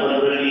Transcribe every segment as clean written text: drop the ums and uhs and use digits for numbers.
15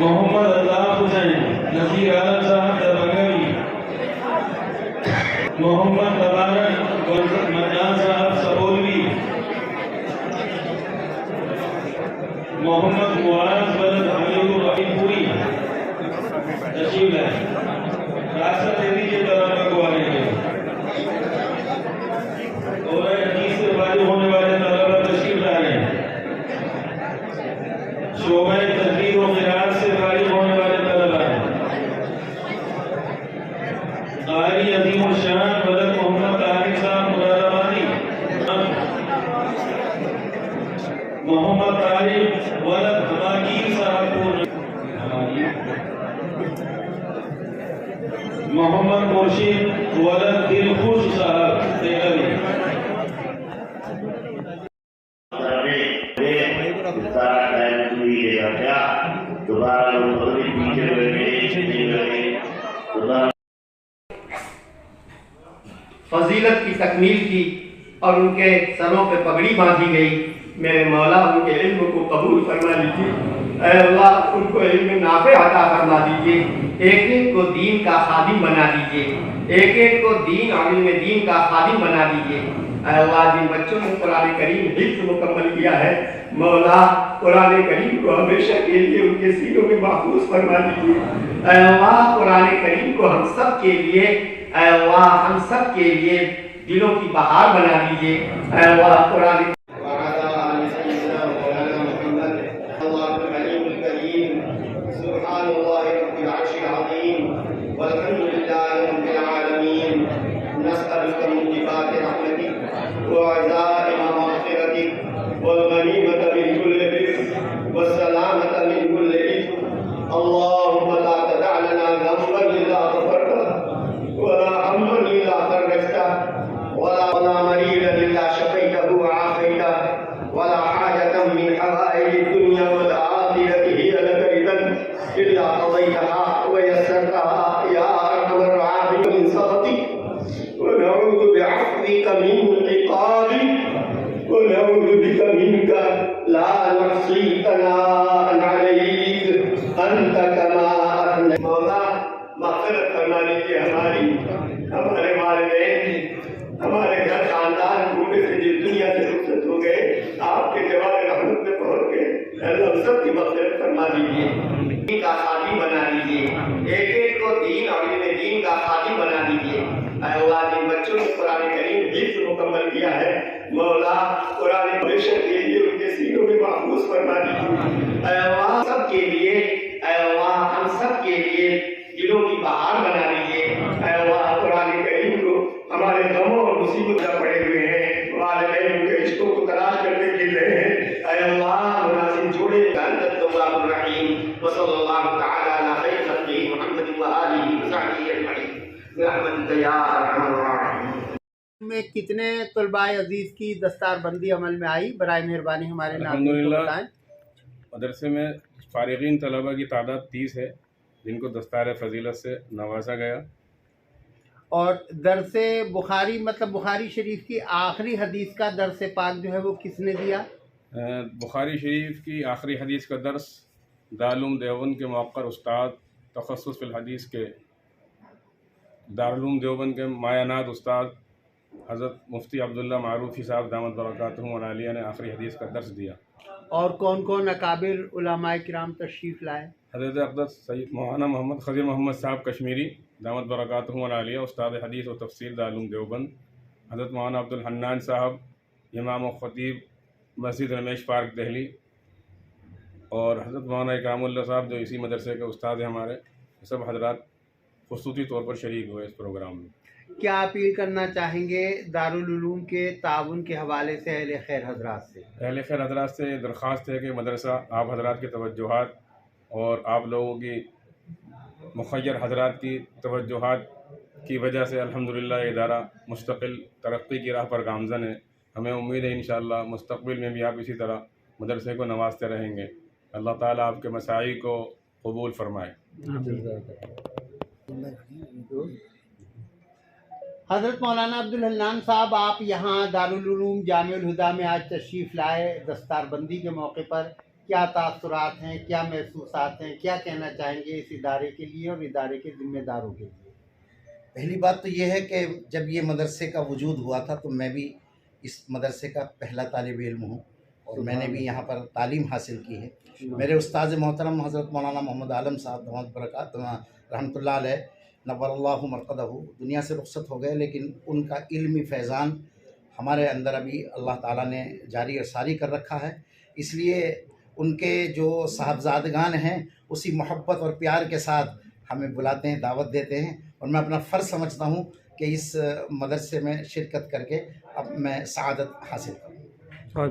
محمد الطاف حسین نذیر عالم صاحب دربگوی، محمد تبارک مدان صاحب سبولوی، محمد معاذ ولد حمید الرحیم پوری تشریف لائیں، راستہ دے دیجیے طلبا کو آنے کے، اور حدیث سے واجب ہونے والے طلبا تشریف لا رہے ہیں، شعبہ تدبیر و قراءت سے فارغ ہونے والے طلبا ہیں، قاری عظیم الشان ولد محمد طاہر صاحب مراد آبادی، محمد طارق ولد حماگیر صاحب محمد مرشد ولد دلخوش صاحب تیغلی، دوبارہ لوگ پیچھے ہوئے فضیلت کی تکمیل کی اور ان کے سروں پہ پگڑی باندھی گئی، میرے مولا ان کے علم کو قبول فرما لیجیے، اے اللہ ان کو علم نافع عطا فرما دیجیے، ایک ایک کو دین کا خادم بنا دیجیے، ایک ایک کو دین علم دین کا خادم بنا دیجیے، اے اللہ جن بچوں نے قرآن کریم حفظ مکمل کیا ہے مولا قرآن کریم کو ہمیشہ کے لیے ان کے سینوں میں محفوظ فرما دیجیے، اے اللہ قرآن کریم کو ہم سب کے لیے، اے اللہ ہم سب کے لیے دلوں کی بہار بنا دیجیے، اے اللہ قرآن سبحان اللہ رب العرش العظیم والحمد للہ رب العالمین نسألك موجبات رحمتك وعزائم مغفرتك والغنیمة من كل بر والسلامة من كل إثم اللهم لا تدع لنا ذنبا إلا غفرته ولا هما إلا فرجته ولا مريضا إلا شفيته وعافيته ولا حاجة من حوائج الدنيا والآخرة هي لك رضا إلا قضيتها ويسرتها يا أرحم الراحمين من سخطك ونعوذ بعفوك من عقابك ونعوذ بك منك لا نحصي ثناء عليك أنت كما أثنيت مولا مغفرت فرما لیجیے ہمارے والدین ہمارے گھر خاندان پورے سے جس دنیا سے رخصت ہو گئے آپ کے جواب رحمت میں پہنچ گئے اللہ سب کی مغفرت فرما دیجیے، دین کا خادم بنا دیجیے، ایک ایک کو دین اور علم دین کا خادم بنا دیجیے، اے اللہ جن بچوں نے قرآن کریم حفظ مکمل کیا ہے مولا قرآن ہمیشہ کے لیے ان کے سینوں میں محفوظ فرما دیجیے، اے اللہ سب کے لیے، اے اللہ ہم سب کے لیے دلوں کی بہار بنا دیجیے، اے اللہ قرآن کریم کو ہمارے غموں اور مصیبتیں پڑے ہوئے ہیں، والدین ان کے رشتوں کو تلاش کرنے کے لیے ہیں، اے اللہ مناسب جوڑے انت التواب الرحیم وصلی اللہ تعالی علی خیر خلقہ محمد وآلہ وصحبہ اجمعین برحمتک یا ارحم الراحمین۔ میں کتنے طلباء عزیز کی دستار بندی عمل میں آئی؟ برائے مہربانی ہمارے ناظرین کو الحمدللہ بتائیں۔ مدرسے میں فارغین طلبہ کی تعداد 30 ہے جن کو دستار فضیلت سے نوازا گیا، اور درس بخاری مطلب بخاری شریف کی آخری حدیث کا درس پاک جو ہے وہ کس نے دیا؟ بخاری شریف کی آخری حدیث کا درس دارالعلوم دیوبند کے موقر استاد تخصص فی الحدیث کے دارالعلوم دیوبند کے مایانات استاد حضرت مفتی عبداللہ معروفی صاحب دامت برکاتہم العالیہ نے آخری حدیث کا درس دیا۔ اور کون کون اکابر علماء کرام تشریف لائے؟ حضرت اقدس سید مولانا محمد خضر محمد صاحب کشمیری دامت برکاتہم العالیہ استاد حدیث و تفسیر دارالعلوم دیوبند، حضرت مولانا عبدالحنان صاحب امام و خطیب مسجد رمیش پارک دہلی، اور حضرت مولانا اکرام اللہ صاحب جو اسی مدرسے کے استاد ہیں ہمارے، سب حضرات خصوصی طور پر شریک ہوئے اس پروگرام میں۔ کیا اپیل کرنا چاہیں گے دارالعلوم کے تعاون کے حوالے سے اہل خیر حضرات سے؟ اہل خیر حضرات سے درخواست ہے کہ مدرسہ آپ حضرات کی توجہات اور آپ لوگوں کی مخیر حضرات کی توجہات کی وجہ سے الحمدللہ یہ ادارہ مستقل ترقی کی راہ پر گامزن ہے۔ ہمیں امید ہے انشاءاللہ مستقبل میں بھی آپ اسی طرح مدرسے کو نوازتے رہیں گے۔ اللہ تعالیٰ آپ کے مساعی کو قبول فرمائے۔ حضرت مولانا عبدالحنان صاحب، آپ یہاں دارالعلوم جامع الہدا میں آج تشریف لائے دستار بندی کے موقع پر، کیا تاثرات ہیں، کیا محسوسات ہیں، کیا کہنا چاہیں گے اس ادارے کے لیے اور ادارے کے ذمہ داروں کے لیے؟ پہلی بات تو یہ ہے کہ جب یہ مدرسے کا وجود ہوا تھا تو میں بھی اس مدرسے کا پہلا طالب علم ہوں اور میں نے بھی یہاں پر تعلیم حاصل کی ہے۔ میرے استاذ محترم حضرت مولانا محمد عالم صاحب دامت برکات رحمۃ اللہ علیہ نور اللہ مرقدہ دنیا سے رخصت ہو گئے، لیکن ان کا علمی فیضان ہمارے اندر ابھی اللہ تعالیٰ نے جاری اور ساری کر رکھا ہے۔ اس لیے ان کے جو صاحبزادگان ہیں اسی محبت اور پیار کے ساتھ ہمیں بلاتے ہیں، دعوت دیتے ہیں، اور میں اپنا فرض سمجھتا ہوں کہ اس مدرسے میں شرکت کر کے اب میں سعادت حاصل کروں۔